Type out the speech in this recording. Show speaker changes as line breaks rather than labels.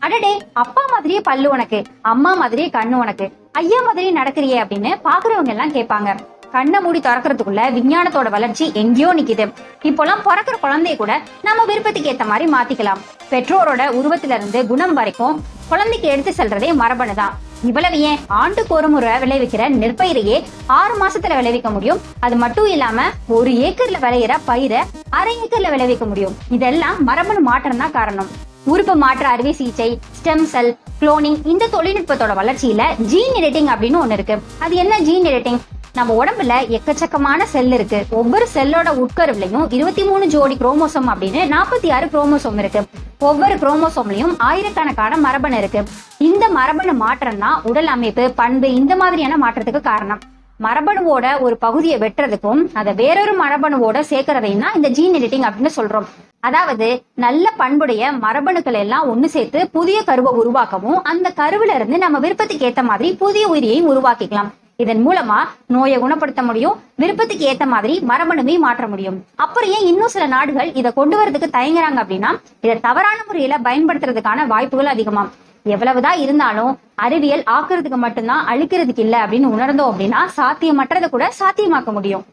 அடடே, அப்பா மாதிரியே பல்லு உனக்கு, அம்மா மாதிரியே கண்ணு உனக்கு, ஐயா மாதிரியே நடக்கிறியே அப்படின்னு பாக்குறவங்க எல்லாம் கேட்பாங்க. கண்ணை மூடி திறக்கிறதுக்குள்ள விஞ்ஞானத்தோட வளர்ச்சி எங்கேயோ நிக்குது. இப்போலாம் பிறக்கிற குழந்தைய கூட நம்ம விருப்பத்துக்கு ஏத்த மாதிரி மாத்திக்கலாம். பெற்றோரோட உருவத்தில இருந்து குணம் வரைக்கும் குழந்தைக்கு எடுத்து செல்றதே மரபணுதான். இவ்வளவு ஏன், ஆண்டுக்கு ஒரு முறை விளைவிக்கிற நெற்பயிரையே 6 மாசத்துல விளைவிக்க முடியும். அது மட்டும் இல்லாம 1 ஏக்கர்ல விளையிற பயிரை அரை ஏக்கர்ல விளைவிக்க முடியும். இதெல்லாம் மரபணு மாற்றம் தான் காரணம். உறுப்பு மாற்ற அறுவை சிகிச்சை, ஸ்டெம் செல், குளோனிங், இந்த தொழில்நுட்பத்தோட வளர்ச்சியில ஜீன் எடிட்டிங் அப்படின்னு ஒண்ணு இருக்கு. அது என்ன ஜீன் எடிட்டிங்? நம்ம உடம்புல எக்கச்சக்கமான செல் இருக்கு. ஒவ்வொரு செல்லோட உட்கருவிலையும் 23 ஜோடி குரோமோசோம் அப்படின்னு 46 குரோமோசோம் இருக்கு. ஒவ்வொரு குரோமோசோம்லயும் ஆயிரக்கணக்கான மரபணு இருக்கு. இந்த மரபணு மாற்றம் தான் உடல் அமைப்பு, பண்பு, இந்த மாதிரியான மாற்றத்துக்கு காரணம். மரபணுவோட ஒரு பகுதியை வெட்டுறதுக்கும் அதை வேறொரு மரபணுவோட சேர்க்கறதையும் தான் இந்த ஜீன் எடிட்டிங் அப்படின்னு சொல்றோம். அதாவது நல்ல பண்புடைய மரபணுக்கள் எல்லாம் ஒண்ணு சேர்த்து புதிய கருவை உருவாக்கவும், அந்த கருவில இருந்து நம்ம விருப்பத்துக்கு ஏத்த மாதிரி புதிய உயிரியையும் உருவாக்கிக்கலாம். இதன் மூலமா நோயை குணப்படுத்த முடியும், விருப்பத்துக்கு ஏத்த மாதிரி மரபணுவையும் மாற்ற முடியும். அப்புறம் ஏன் இன்னும் சில நாடுகள் இதை கொண்டு வரதுக்கு தயங்குறாங்க அப்படின்னா, இதை தவறான முறையில பயன்படுத்துறதுக்கான வாய்ப்புகள் அதிகமாம். எவ்வளவுதான் இருந்தாலும் அறிவியல் ஆக்குறதுக்கு மட்டும்தான், அழிக்கிறதுக்கு இல்லை அப்படின்னு உணர்ந்தோம் அப்படின்னா சாத்தியமற்றதை கூட சாத்தியமாக்க முடியும்.